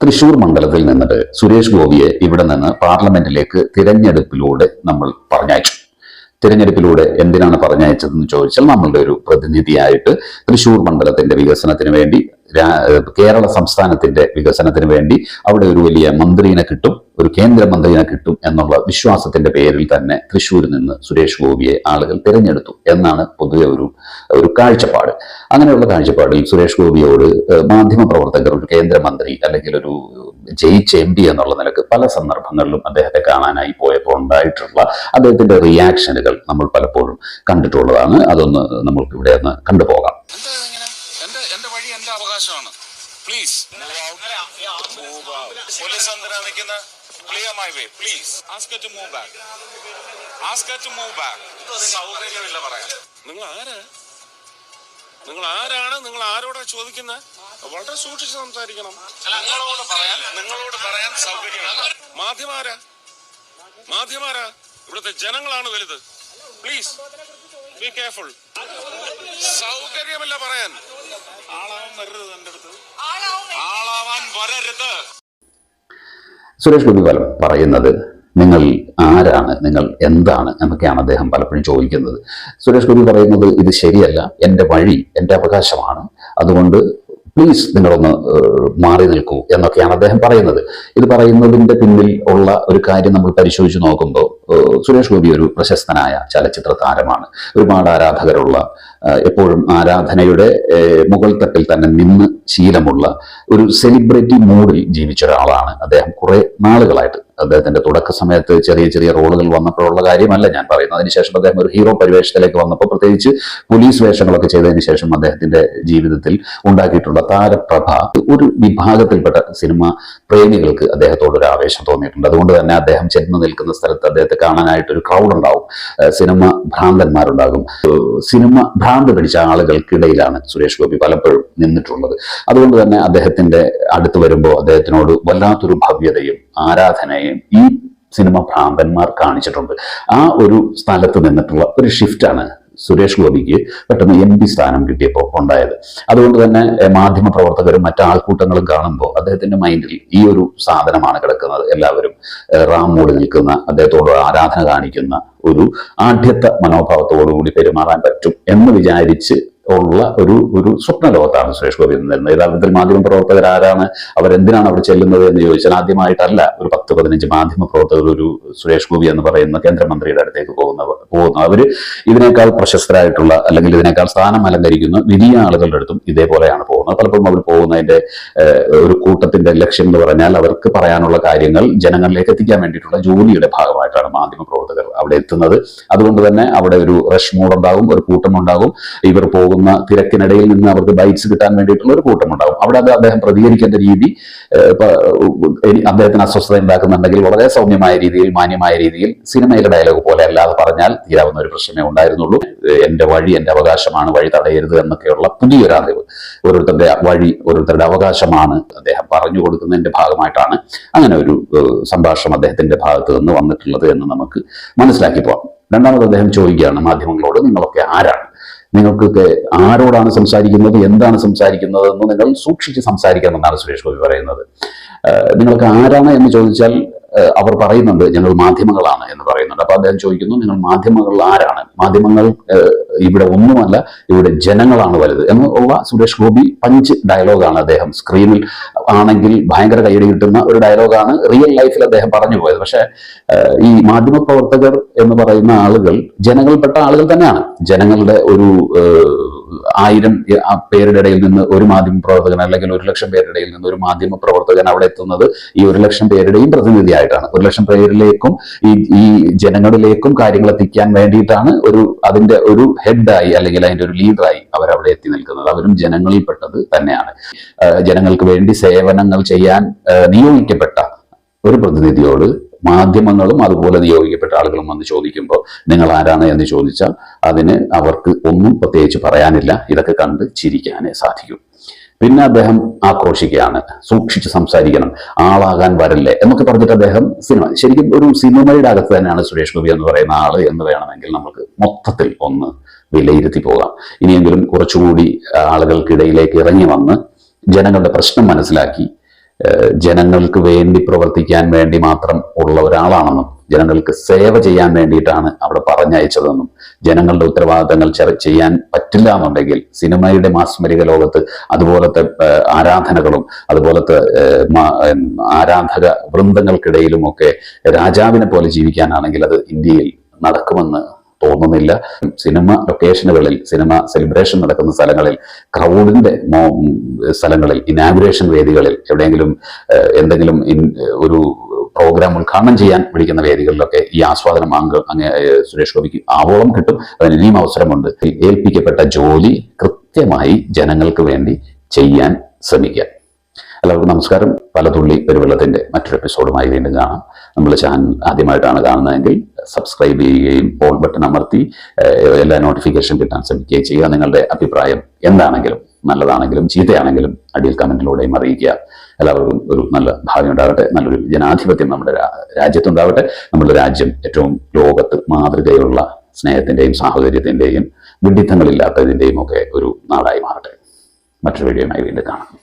തൃശൂർ മണ്ഡലത്തിൽ നിന്നിട്ട് സുരേഷ് ഗോപിയെ ഇവിടെ നിന്ന് പാർലമെന്റിലേക്ക് തിരഞ്ഞെടുപ്പിലൂടെ നമ്മൾ പറഞ്ഞയച്ചു. തിരഞ്ഞെടുപ്പിലൂടെ എന്തിനാണ് പറഞ്ഞയച്ചതെന്ന് ചോദിച്ചാൽ, നമ്മളുടെ ഒരു പ്രതിനിധിയായിട്ട് തൃശൂർ മണ്ഡലത്തിന്റെ വികസനത്തിന് വേണ്ടി, കേരള സംസ്ഥാനത്തിന്റെ വികസനത്തിന് വേണ്ടി അവിടെ ഒരു വലിയ മന്ത്രിയെ കിട്ടും, ഒരു കേന്ദ്രമന്ത്രിയെ കിട്ടും എന്നുള്ള വിശ്വാസത്തിന്റെ പേരിൽ തന്നെ തൃശ്ശൂരിൽ നിന്ന് സുരേഷ് ഗോപിയെ ആളുകൾ തിരഞ്ഞെടുത്തു എന്നാണ് പൊതുവെ ഒരു കാഴ്ചപ്പാട്. അങ്ങനെയുള്ള കാഴ്ചപ്പാടിൽ സുരേഷ് ഗോപിയോട് മാധ്യമപ്രവർത്തകർ ഒരു കേന്ദ്രമന്ത്രി അല്ലെങ്കിൽ ഒരു ജയിച്ച MP എന്നുള്ള നിലക്ക് പല സന്ദർഭങ്ങളിലും അദ്ദേഹത്തെ കാണാനായി പോയപ്പോൾ ഉണ്ടായിട്ടുള്ള അദ്ദേഹത്തിന്റെ റിയാക്ഷനുകൾ നമ്മൾ പലപ്പോഴും കണ്ടിട്ടുള്ളതാണ്. അതൊന്ന് നമ്മൾക്ക് ഇവിടെ ഒന്ന് കണ്ടുപോകാം. Please police under nikkunna clear my way, please ask her to move back, സൗകര്യമില്ല പറയാൻ. നിങ്ങൾ ആരാണ്, നിങ്ങൾ ആരോടാ ചോദിക്കുന്നത്? വളരെ സൂക്ഷിച്ച് സംസാരിക്കണം. നിങ്ങളോട് പറയാൻ സൗകര്യമില്ല. മാധ്യമാരാ ഇവിടുത്തെ ജനങ്ങളാണ് വലുത്. Please be careful. സൗകര്യമില്ല പറയാൻ. ആളാവാൻ വരരുത്, എന്റെ അടുത്ത് ആളാവാൻ വരരുത്. സുരേഷ് ഗോപി പറയുന്നത് നിങ്ങൾ ആരാണ്, നിങ്ങൾ എന്താണ് എന്നൊക്കെയാണ് അദ്ദേഹം പലപ്പോഴും ചോദിക്കുന്നത്. സുരേഷ് ഗോപി പറയുന്നത് ഇത് ശരിയല്ല, എൻ്റെ വഴി എൻ്റെ അവകാശമാണ്, അതുകൊണ്ട് പ്ലീസ് നിങ്ങളൊന്ന് മാറി നിൽക്കൂ എന്നൊക്കെയാണ് അദ്ദേഹം പറയുന്നത്. ഇത് പറയുന്നതിന്റെ പിന്നിൽ ഉള്ള ഒരു കാര്യം നമ്മൾ പരിശോധിച്ച് നോക്കുമ്പോൾ, സുരേഷ് ഗോപി ഒരു പ്രശസ്തനായ ചലച്ചിത്ര താരമാണ്, ഒരുപാട് ആരാധകരുള്ള, എപ്പോഴും ആരാധനയുടെ മുകൾ തട്ടിൽ തന്നെ നിന്ന് ശീലമുള്ള ഒരു സെലിബ്രിറ്റി മൂഡിൽ ജീവിച്ച ഒരാളാണ് അദ്ദേഹം കുറെ നാളുകളായിട്ട്. അദ്ദേഹത്തിന്റെ തുടക്ക സമയത്ത് ചെറിയ ചെറിയ റോളുകൾ വന്നപ്പോഴുള്ള കാര്യമല്ല ഞാൻ പറയുന്നത്. അതിനുശേഷം അദ്ദേഹം ഒരു ഹീറോ പരിവേഷത്തിലേക്ക് വന്നപ്പോൾ, പ്രത്യേകിച്ച് പോലീസ് വേഷങ്ങളൊക്കെ ചെയ്തതിനു ശേഷം അദ്ദേഹത്തിന്റെ ജീവിതത്തിൽ ഉണ്ടാക്കിയിട്ടുള്ള താരപ്രഭ ഒരു വിഭാഗത്തിൽപ്പെട്ട സിനിമ പ്രേമികൾക്ക് അദ്ദേഹത്തോടൊരു ആവേശം തോന്നിയിട്ടുണ്ട്. അതുകൊണ്ട് തന്നെ അദ്ദേഹം ചെന്ന് നിൽക്കുന്ന സ്ഥലത്ത് അദ്ദേഹത്തെ കാണാനായിട്ട് ഒരു ക്രൗഡ് ഉണ്ടാവും, സിനിമ ഭ്രാന്തന്മാരുണ്ടാകും. സിനിമ ഭ്രാന്ത് പിടിച്ച ആളുകൾക്കിടയിലാണ് സുരേഷ് ഗോപി പലപ്പോഴും നിന്നിട്ടുള്ളത്. അതുകൊണ്ട് തന്നെ അദ്ദേഹത്തിന്റെ അടുത്ത് വരുമ്പോൾ അദ്ദേഹത്തിനോട് വല്ലാത്തൊരു ഭവ്യതയും ആരാധനയും ഈ സിനിമ ഭ്രാന്തന്മാർ കാണിച്ചിട്ടുണ്ട്. ആ ഒരു സ്ഥലത്ത് നിന്നിട്ടുള്ള ഒരു ഷിഫ്റ്റാണ് സുരേഷ് ഗോപിക്ക് പെട്ടെന്ന് MP സ്ഥാനം കിട്ടിയപ്പോൾ ഉണ്ടായത്. അതുകൊണ്ട് തന്നെ മാധ്യമ പ്രവർത്തകരും മറ്റാൾക്കൂട്ടങ്ങളും കാണുമ്പോൾ അദ്ദേഹത്തിന്റെ മൈൻഡിൽ ഈ ഒരു സാധനമാണ് കിടക്കുന്നത്. എല്ലാവരും റാമോട് നിൽക്കുന്ന, അദ്ദേഹത്തോട് ആരാധന കാണിക്കുന്ന ഒരു ആഢ്യത്വ മനോഭാവത്തോടുകൂടി പെരുമാറാൻ പറ്റും എന്ന് വിചാരിച്ച് ഉള്ള ഒരു സ്വപ്ന ലോകത്താണ് സുരേഷ് ഗോപി നിന്നിരുന്നത്. യഥാർത്ഥത്തിൽ മാധ്യമ പ്രവർത്തകർ ആരാണ്, അവരെന്തിനാണ് അവിടെ ചെല്ലുന്നത് എന്ന് ചോദിച്ചാൽ, ആദ്യമായിട്ടല്ല ഒരു 10-15 മാധ്യമ പ്രവർത്തകർ ഒരു സുരേഷ് ഗോപി എന്ന് പറയുന്ന കേന്ദ്രമന്ത്രിയുടെ അടുത്തേക്ക് പോകുന്നു. അവര് ഇതിനേക്കാൾ പ്രശസ്തരായിട്ടുള്ള അല്ലെങ്കിൽ ഇതിനേക്കാൾ സ്ഥാനം അലങ്കരിക്കുന്ന വലിയ ആളുകളുടെ അടുത്തും ഇതേപോലെയാണ് പോകുന്നത്. പലപ്പോഴും അവർ പോകുന്നതിന്റെ ഒരു കൂട്ടത്തിന്റെ ലക്ഷ്യം എന്ന് പറഞ്ഞാൽ അവർക്ക് പറയാനുള്ള കാര്യങ്ങൾ ജനങ്ങളിലേക്ക് എത്തിക്കാൻ വേണ്ടിയിട്ടുള്ള ജോലിയുടെ ഭാഗമായിട്ടാണ് മാധ്യമ പ്രവർത്തകർ അവിടെ എത്തുന്നത്. അതുകൊണ്ട് തന്നെ അവിടെ ഒരു റഷ് മൂഡുണ്ടാകും, ഒരു കൂട്ടമുണ്ടാകും. ഇവർ പോകുന്ന തിരക്കിനിടയിൽ നിന്ന് അവർക്ക് ബൈറ്റ്സ് കിട്ടാൻ വേണ്ടിയിട്ടുള്ള ഒരു കൂട്ടമുണ്ടാകും. അവിടെ അദ്ദേഹം പ്രതികരിക്കേണ്ട രീതി അദ്ദേഹത്തിന് അസ്വസ്ഥത ഉണ്ടാക്കുന്നുണ്ടെങ്കിൽ വളരെ സൗമ്യമായ രീതിയിൽ, മാന്യമായ രീതിയിൽ, സിനിമയിലെ ഡയലോഗ് പോലെ അല്ലാതെ പറഞ്ഞാൽ തീരാവുന്ന ഒരു പ്രശ്നമേ ഉണ്ടായിരുന്നുള്ളൂ. എൻ്റെ വഴി എൻ്റെ അവകാശമാണ്, വഴി തടയരുത് എന്നൊക്കെയുള്ള പുതിയൊരു അറിവ്. ഓരോരുത്തരുടെ വഴി ഓരോരുത്തരുടെ അവകാശമാണ് അദ്ദേഹം പറഞ്ഞു കൊടുക്കുന്നതിന്റെ ഭാഗമായിട്ടാണ് അങ്ങനെ ഒരു സംഭാഷണം അദ്ദേഹത്തിന്റെ ഭാഗത്ത് നിന്ന് വന്നിട്ടുള്ളത് എന്ന് നമുക്ക് മനസ്സിലാക്കി പോകാം. രണ്ടാമത് അദ്ദേഹം ചോദിക്കുകയാണ് മാധ്യമങ്ങളോട്, നിങ്ങളൊക്കെ ആരാണ്, നിങ്ങൾക്കൊക്കെ ആരോടാണ് സംസാരിക്കുന്നത്, എന്താണ് സംസാരിക്കുന്നത് എന്ന് നിങ്ങൾ സൂക്ഷിച്ച് സംസാരിക്കണമെന്നാണ് സുരേഷ് ഗോപി പറയുന്നത്. നിങ്ങൾക്ക് ആരാണ് എന്ന് ചോദിച്ചാൽ അവർ പറയുന്നുണ്ട് ഞങ്ങൾ മാധ്യമങ്ങളാണ് എന്ന് പറയുന്നുണ്ട്. അപ്പൊ അദ്ദേഹം ചോദിക്കുന്നു, നിങ്ങൾ മാധ്യമങ്ങൾ ആരാണ്? മാധ്യമങ്ങൾ ഇവിടെ ഒന്നുമല്ല, ഇവിടെ ജനങ്ങളാണ് വലുത് എന്നുള്ള സുരേഷ് ഗോപി പഞ്ച് ഡയലോഗാണ് അദ്ദേഹം സ്ക്രീനിൽ ആണെങ്കിൽ ഭയങ്കര കൈയടി കിട്ടുന്ന ഒരു ഡയലോഗാണ് റിയൽ ലൈഫിൽ അദ്ദേഹം പറഞ്ഞു പോയത്. പക്ഷെ ഈ മാധ്യമ പ്രവർത്തകർ എന്ന് പറയുന്ന ആളുകൾ ജനങ്ങളിൽപ്പെട്ട ആളുകൾ തന്നെയാണ്. ജനങ്ങളുടെ ഒരു 1000 പേരുടെ ഇടയിൽ നിന്ന് ഒരു മാധ്യമ പ്രവർത്തകൻ അല്ലെങ്കിൽ 1,00,000 പേരുടെ ഇടയിൽ നിന്ന് ഒരു മാധ്യമ പ്രവർത്തകൻ അവിടെ എത്തുന്നത് ഈ 1,00,000 പേരുടെയും പ്രതിനിധിയായിട്ടാണ്. 1,00,000 പേരിലേക്കും ഈ ജനങ്ങളിലേക്കും കാര്യങ്ങൾ എത്തിക്കാൻ വേണ്ടിയിട്ടാണ് അതിന്റെ ഒരു ഹെഡായി അല്ലെങ്കിൽ അതിന്റെ ഒരു ലീഡറായി അവരവിടെ എത്തി നിൽക്കുന്നത്. അവരും ജനങ്ങളിൽപ്പെട്ടത് തന്നെയാണ്. ജനങ്ങൾക്ക് വേണ്ടി സേവനങ്ങൾ ചെയ്യാൻ നിയോഗിക്കപ്പെട്ട ഒരു പ്രതിനിധിയോട് മാധ്യമങ്ങളും അതുപോലെ നിയോഗിക്കപ്പെട്ട ആളുകളും വന്ന് ചോദിക്കുമ്പോൾ നിങ്ങൾ ആരാണ് എന്ന് ചോദിച്ചാൽ അതിന് അവർക്ക് ഒന്നും പ്രത്യേകിച്ച് പറയാനില്ല. ഇതൊക്കെ കണ്ട് ചിരിക്കാനേ സാധിക്കൂ. പിന്നെ അദ്ദേഹം ആക്രോശിക്കുകയാണ്, സൂക്ഷിച്ച് സംസാരിക്കണം, ആളാകാൻ വരല്ലേ എന്നൊക്കെ പറഞ്ഞിട്ട് അദ്ദേഹം ശരിക്കും ഒരു സിനിമയുടെ അകത്ത് തന്നെയാണ് സുരേഷ് ഗോപി എന്ന് പറയുന്ന ആള് എന്ന് വേണമെങ്കിൽ നമുക്ക് മൊത്തത്തിൽ ഒന്ന് വിലയിരുത്തി പോകാം. ഇനിയെങ്കിലും കുറച്ചുകൂടി ആളുകൾക്കിടയിലേക്ക് ഇറങ്ങി വന്ന് ജനങ്ങളുടെ പ്രശ്നം മനസ്സിലാക്കി ജനങ്ങൾക്ക് വേണ്ടി പ്രവർത്തിക്കാൻ വേണ്ടി മാത്രം ഉള്ള ഒരാളാണെന്നും ജനങ്ങൾക്ക് സേവ ചെയ്യാൻ വേണ്ടിയിട്ടാണ് അവിടെ പറഞ്ഞയച്ചതെന്നും ജനങ്ങളുടെ ഉത്തരവാദിത്തങ്ങൾ ചെയ്യാൻ പറ്റില്ല എന്നുണ്ടെങ്കിൽ സിനിമയുടെ മാസ്മരിക ലോകത്ത് അതുപോലത്തെ ആരാധനകളും അതുപോലത്തെ ആരാധക വൃന്ദങ്ങൾക്കിടയിലുമൊക്കെ രാജാവിനെ പോലെ ജീവിക്കാനാണെങ്കിൽ അത് ഇന്ത്യയിൽ നടക്കുമെന്ന് തോന്നുന്നില്ല. സിനിമ ലൊക്കേഷനുകളിൽ, സിനിമ സെലിബ്രേഷൻ നടക്കുന്ന സ്ഥലങ്ങളിൽ, ക്രൗഡിന്റെ സ്ഥലങ്ങളിൽ, ഇനാഗുറേഷൻ വേദികളിൽ, എവിടെയെങ്കിലും എന്തെങ്കിലും ഒരു പ്രോഗ്രാം ഉദ്ഘാടനം ചെയ്യാൻ വിളിക്കുന്ന വേദികളിലൊക്കെ ഈ ആസ്വാദനം സുരേഷ് ഗോപിക്ക് ആവോളം കിട്ടും. അതിന് ഇനിയും അവസരമുണ്ട്. ഏൽപ്പിക്കപ്പെട്ട ജോലി കൃത്യമായി ജനങ്ങൾക്ക് വേണ്ടി ചെയ്യാൻ ശ്രമിക്കുക. എല്ലാവർക്കും നമസ്കാരം. പലതുള്ളി പെരുവെള്ളത്തിന്റെ മറ്റൊരു എപ്പിസോഡുമായി വീണ്ടും കാണാം. നമ്മൾ ചാനൽ ആദ്യമായിട്ടാണ് കാണുന്നതെങ്കിൽ സബ്സ്ക്രൈബ് ചെയ്യുകയും ഓൾ ബട്ടൺ അമർത്തി എല്ലാ നോട്ടിഫിക്കേഷൻ കിട്ടാൻ ശ്രമിക്കുകയും ചെയ്യുക. നിങ്ങളുടെ അഭിപ്രായം എന്താണെങ്കിലും, നല്ലതാണെങ്കിലും ചീത്തയാണെങ്കിലും അടിയിൽ കമന്റിലൂടെയും അറിയിക്കുക. എല്ലാവർക്കും ഒരു നല്ല ഭാവി ഉണ്ടാകട്ടെ. നല്ലൊരു ജനാധിപത്യം നമ്മുടെ രാജ്യത്തുണ്ടാവട്ടെ. നമ്മുടെ രാജ്യം ഏറ്റവും ലോകത്ത് മാതൃകയുള്ള സ്നേഹത്തിന്റെയും സാഹോദര്യത്തിന്റെയും വിഡിത്തങ്ങളില്ലാത്തതിന്റെയും ഒക്കെ ഒരു നാടായി മാറട്ടെ. മറ്റൊരു വീഡിയോയുമായി വീണ്ടും കാണാം.